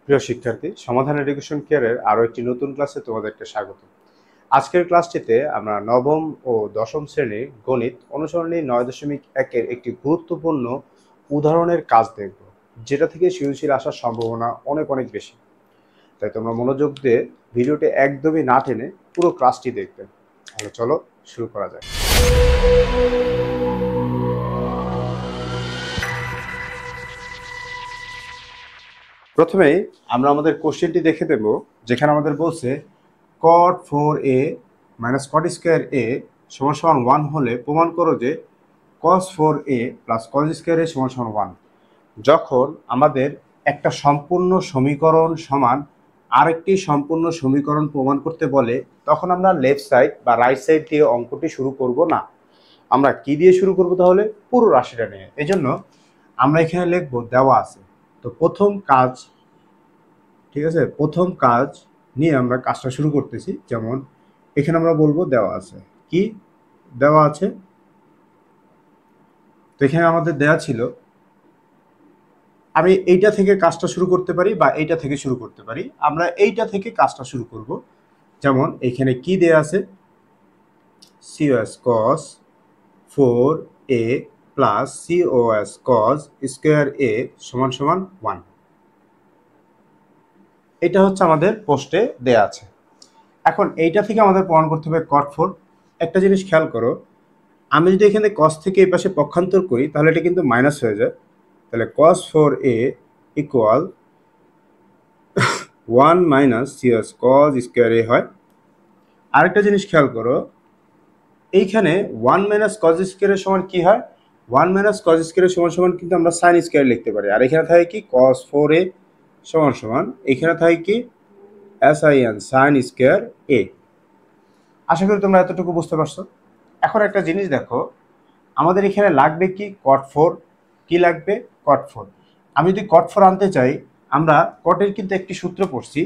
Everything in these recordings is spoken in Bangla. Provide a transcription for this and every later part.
প্রিয় শিক্ষার্থী, সমাধান এডুকেশন কেয়ারের আরও একটি নতুন ক্লাসে তোমাদেরকে স্বাগত। আজকের ক্লাসটিতে আমরা নবম ও দশম শ্রেণীর গণিত অনুসরণী 9.1-এর একটি গুরুত্বপূর্ণ উদাহরণের কাজ দেখব, যেটা থেকে সৃজনশীল আসার সম্ভাবনা অনেক অনেক বেশি। তাই তোমরা মনোযোগ দিয়ে ভিডিওটি একদমই না টেনে পুরো ক্লাসটি দেখবে। তাহলে চলো শুরু করা যাক। প্রথমেই আমরা আমাদের কোশ্চেনটি দেখে দেব, যেখানে আমাদের বলছে cot 4a - cot square a সমান 1 হলে প্রমাণ করো যে cos 4a + cos square a সমান 1। যখন আমাদের একটা সম্পূর্ণ সমীকরণ সমান আরেকটি সম্পূর্ণ সমীকরণ প্রমাণ করতে বলে, তখন আমরা লেফট সাইড বা রাইট সাইড দিয়ে অঙ্কটি শুরু করব না। আমরা কি দিয়ে শুরু করব? তাহলে পুরো রাশিটা নিয়ে। এজন্য আমরা এখানে লিখব দেওয়া আছে। তো প্রথম কাজ, ঠিক আছে, প্রথম কাজ নিয়ে আমরা কাজটা শুরু করতেছি। যেমন এখানে আমরা বলবো দেওয়া আছে। কি দেওয়া আছে? তো এখানে আমাদের দেওয়া ছিল, আমি এইটা থেকে কাজটা শুরু করতে পারি বা এইটা থেকে শুরু করতে পারি। আমরা এইটা থেকে কাজটা শুরু করব। যেমন এখানে কি দেওয়া আছে? cos cos 4a plus cos cos square a সমান 1। এটা হচ্ছে আমাদের পোস্টে দেয়া আছে। এখন এইটা থেকে আমাদের প্রমাণ করতে হবে cot 4। একটা জিনিস খেয়াল করো, আমি যদি এখানে cos থেকে এই পাশে পক্ষান্তর করি তাহলে এটা কিন্তু মাইনাস হয়ে যায়। তাহলে cos 4a equal 1 minus cos cos square a হয়। আরেকটা জিনিস খেয়াল করো, এইখানে 1 মাইনাস cos স্কয়ার এর সমান কি হয়? 1 মাইনাস cos স্কয়ার এর সমান কিন্তু আমরা sin স্কয়ার লিখতে পারি। আর এখানে থাকে কি? cos 4a সমান এখানে থাকে কি? sin sin square a। আশা করি তোমরা এতটুকু বুঝতে পারছো। এখন একটা জিনিস দেখো, আমাদের এখানে লাগবে কি? cot 4। কি লাগবে? cot 4। আমি যদি cot 4 আনতে চাই, আমরা cot-এর কিন্তু একটি সূত্র পড়ছি।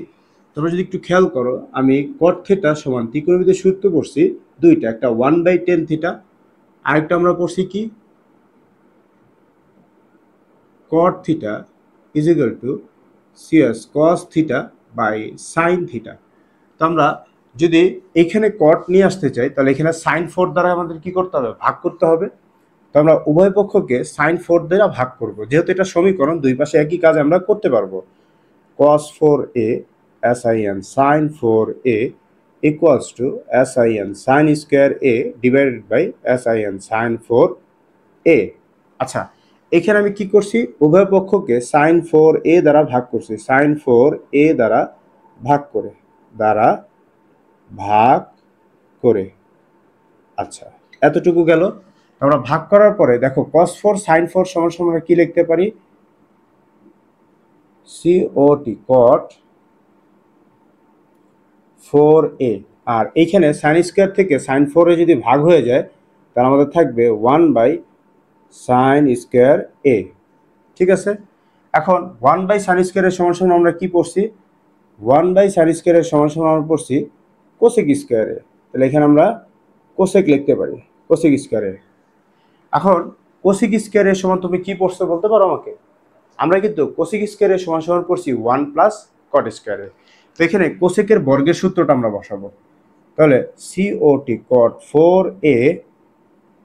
তোমরা যদি একটু খেয়াল করো, আমি cot থিটা সমান ত্রিকোণমিতির সূত্র পড়ছি দুইটা, একটা 1/tan থিটা, আরেকটা আমরা পড়ছি কি? cot theta is equal to cos cos theta by sin theta. তো আমরা যদি এখানে cot নিয়ে আসতে চাই, তাহলে এখানে sin 4 দ্বারা আমাদের কি করতে হবে? ভাগ করতে হবে। তো আমরা উভয় পক্ষকে sin 4 দ্বারা ভাগ করব। যেহেতু এটা সমীকরণ, দুই পাশে একই কাজ আমরা করতে পারবো। cos 4a sin sin 4a equals to sin sin square a divided by sin sin 4a। আচ্ছা, এখানে আমি কি করছি? উভয় পক্ষকে sin 4a দ্বারা ভাগ করছি। sin 4a দ্বারা ভাগ করে। আচ্ছা, এতটুকু গেল। আমরা ভাগ করার পরে দেখো cos 4 sin 4 সমান আমরা কি লিখতে পারি? cot cot 4a। আর এইখানে sin স্কয়ার থেকে sin 4a যদি ভাগ হয়ে যায়, তাহলে আমাদের থাকবে 1 বাই sin স্কয়ার a। ঠিক আছে, এখন 1 বাই sin স্কয়ার এর সমান আমরা কি পড়ছি? 1 বাই sin স্কয়ার এর সমান আমরা পড়ছি cosec স্কয়ার a। তাহলে এখানে আমরা cosec লিখতে পারি, cosec স্কয়ার a। এখন cosec স্কয়ার এর সমান তুমি কি পড়ছো বলতে পারো আমাকে? আমরা কিন্তু cosec স্কয়ার এর সমান পড়ছি 1 প্লাস cot স্কয়ার এর। তো এখানে cosec এর বর্গের সূত্রটা আমরা বসাবো। তাহলে cot cot 4a,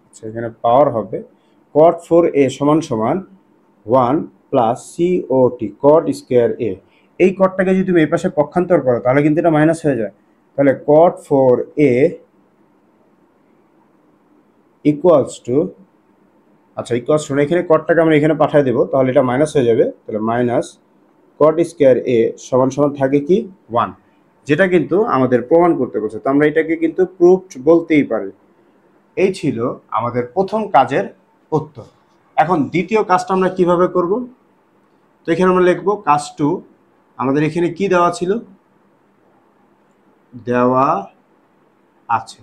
আচ্ছা এখানে পাওয়ার হবে cot 4a সমান 1 plus cot cot square a। এই কটটাকে যদি তুমি এই পাশে পক্ষান্তর করো তাহলে কিন্তু এটা মাইনাস হয়ে যায়। তাহলে cot 4a ইকুয়ালস টু, আচ্ছা ইকুয়ালস টু, এখানে কটটাকে আমরা এখানে পাঠিয়ে দেবো, তাহলে এটা মাইনাস হয়ে যাবে। তাহলে মাইনাস cot স্কয়ার a সমান থাকে কি? 1, যেটা কিন্তু আমাদের প্রমাণ করতে বলছে। তো আমরা এটাকে কিন্তু প্রুফড বলতেই পারি। এই ছিল আমাদের প্রথম কাজের উত্তর। এখন দ্বিতীয় কাজটা আমরা কিভাবে করব? তো এখানে আমরা লিখব কাজ 2। আমাদের এখানে কি দেওয়া ছিল? দেওয়া আছে।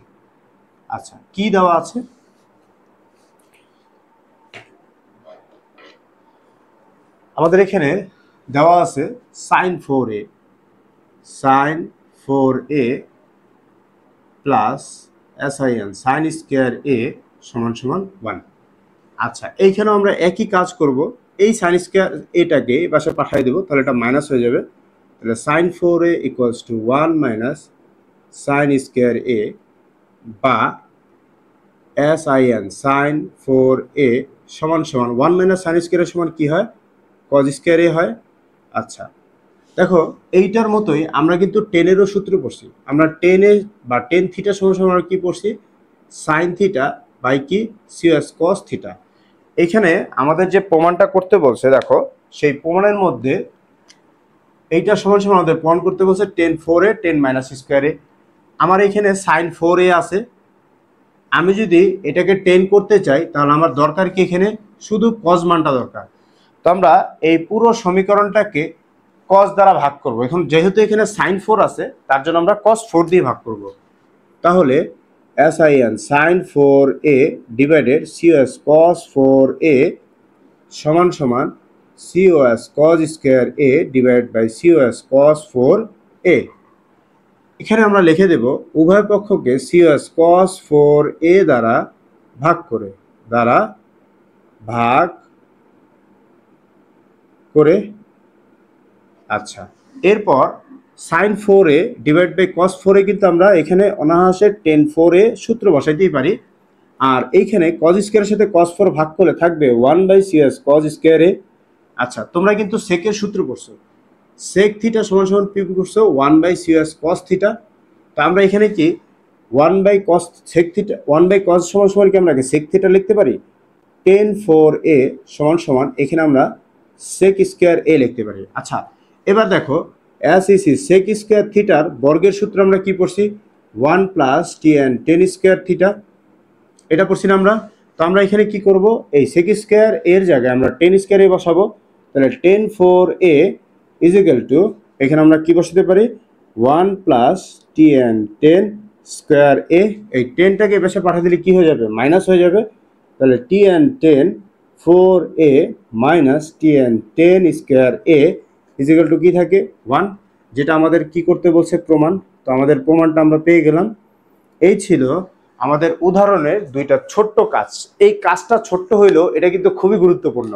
আচ্ছা, কি দেওয়া আছে? আমাদের এখানে দেওয়া আছে sin 4a plus sin sin square a সমান 1। আচ্ছা, এইখানেও আমরা একই কাজ করব। এই sin স্কয়ার এটাকে এই পাশে পাঠিয়ে দেবো, তাহলে এটা মাইনাস হয়ে যাবে। তাহলে sine 4a equals to 1 minus sine square A, বা sin সাইন 4a সমান সমান 1 মাইনাস সাইন স্কোয়ারের সমান কি হয়, কজ স্কোয়ার এ হয়। আচ্ছা দেখো এইটার মতোই আমরা কিন্তু টেনেরও সূত্র পড়ছি। আমরা টেনে বা টেন থিটা সমান সমান আমরা কি পড়ছি, সাইন থিটা বাই কি সিওএস কস থিটা। এখানে আমাদের যে প্রমাণটা করতে বলছে দেখো, সেই প্রমাণের মধ্যে এইটা সমান সমান আমাদের প্রমাণ করতে বলছে tan 4a tan minus square A. আমার এখানে সাইন 4a আছে, আমি যদি এটাকে টেন করতে চাই তাহলে আমার দরকার কি, এখানে শুধু কজ মানটা দরকার। তো আমরা এই পুরো সমীকরণটাকে কস দ্বারা ভাগ করব। এখন যেহেতু এখানে সাইন 4 আছে তার জন্য আমরা কস 4 দিয়ে ভাগ করব। তাহলে sin sine 4a divided C O S cos 4a সমান সমান C O S cos square A divide by C O S cos 4a। এখানে আমরা লিখে দেব উভয় পক্ষকে সিওএস কস 4a দ্বারা ভাগ করে, আচ্ছা এরপর sign 4a divide by cos 4a কিন্তু আমরা এখানে অনায়াসে টেন 4a সূত্র বসাইতেই পারি। আর এইখানে কজ স্কোয়ারের সাথে কস 4 ভাগ করলে থাকবে 1 বাই সিএস কজ স্কোয়ার এ। আচ্ছা তোমরা কিন্তু সেকের সূত্র পড়ছো, সেক থিটা সমান সমান পি করছো 1 বাই সিএস কস থিটা। তো আমরা এখানে কি 1 by cos sec theta 1 by cos সমান সমান কি আমরা সেক থিটা লিখতে পারি, টেন 4a সমান সমান এখানে আমরা সেক স্কোয়ার এ লিখতে পারি। আচ্ছা এবার দেখো এসইসি সেক স্কোয়ার থিটার বর্গের সূত্র আমরা কি পড়ছি, 1 প্লাস টিএন টেন স্কোয়ার থিটা, এটা পড়ছি না আমরা। তো আমরা এখানে কি করব, এই সেক স্কোয়ার এর জায়গায় আমরা টেন স্কোয়ার এ বসাবো। তাহলে ten 4a is equal two, এখানে আমরা কি বসাতে পারি 1 প্লাস টিএন টেন স্কোয়ার এ। এই টেনটাকে বেশি পাঠিয়ে দিলে কি হয়ে যাবে, মাইনাস হয়ে যাবে। তাহলে টিএন টেন 4a মাইনাস টিএন tan square A is equal to কি থাকে 1, যেটা আমাদের কি করতে বলছে প্রমাণ। তো আমাদের প্রমাণটা আমরা পেয়ে গেলাম। এই ছিল আমাদের উদাহরণের দুইটা ছোট্ট কাজ। এই কাজটা ছোট্ট হইলেও এটা কিন্তু খুবই গুরুত্বপূর্ণ।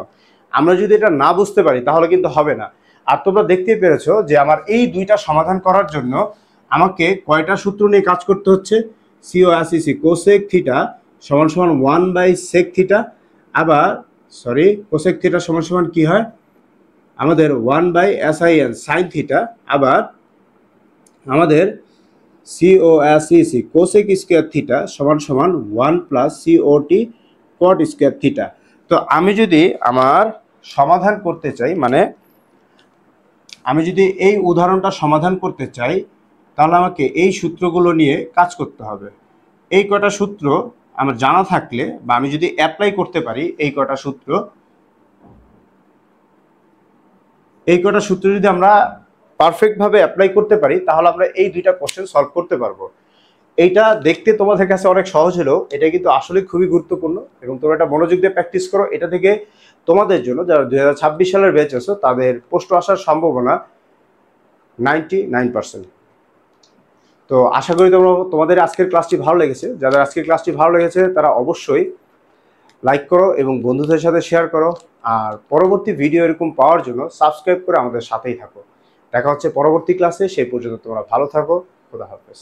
আমরা যদি এটা না বুঝতে পারি তাহলে কিন্তু হবে না। আর তোমরা দেখতেই পেরেছো যে আমার এই দুইটা সমাধান করার জন্য আমাকে কয়টা সূত্র নিয়ে কাজ করতে হচ্ছে, সিওএসইসি কোসেক থিটা সমান সমান 1 বাই সেক থিটা, আবার কোসেক থিটা সমান সমান কি হয় আমাদের 1 বাই sin সাইন থিটা, আবার আমাদের সিওএসইসি কোসেক স্কোয়ার থিটা সমান সমান 1 plus COT cot square theta. তো আমি যদি আমার সমাধান করতে চাই, মানে আমি যদি এই উদাহরণটা সমাধান করতে চাই তাহলে আমাকে এই সূত্রগুলো নিয়ে কাজ করতে হবে। এই কটা সূত্র আমার জানা থাকলে বা আমি যদি অ্যাপ্লাই করতে পারি এই কটা সূত্র যদি আমরা পারফেক্টভাবে অ্যাপ্লাই করতে পারি তাহলে আমরা এই দুইটা কোশ্চেন সলভ করতে পারবো। এইটা দেখতে তোমাদের কাছে অনেক সহজ হলেও এটা কিন্তু আসলে খুবই গুরুত্বপূর্ণ, এবং তোমরা এটা মনোযোগ দিয়ে প্র্যাকটিস করো। এটা থেকে তোমাদের জন্য যারা 2026 সালের ব্যাচ আছো তাদের প্রশ্ন আসার সম্ভাবনা 99%। তো আশা করি তোমাদের আজকের ক্লাসটি ভালো লেগেছে। যাদের আজকের ক্লাসটি ভালো লেগেছে তারা অবশ্যই লাইক করো এবং বন্ধুদের সাথে শেয়ার করো। আর পরবর্তী ভিডিও এরকম পাওয়ার জন্য সাবস্ক্রাইব করে আমাদের সাথেই থাকো। দেখা হচ্ছে পরবর্তী ক্লাসে, সেই পর্যন্ত তোমরা ভালো থাকো। খোদা হাফেজ।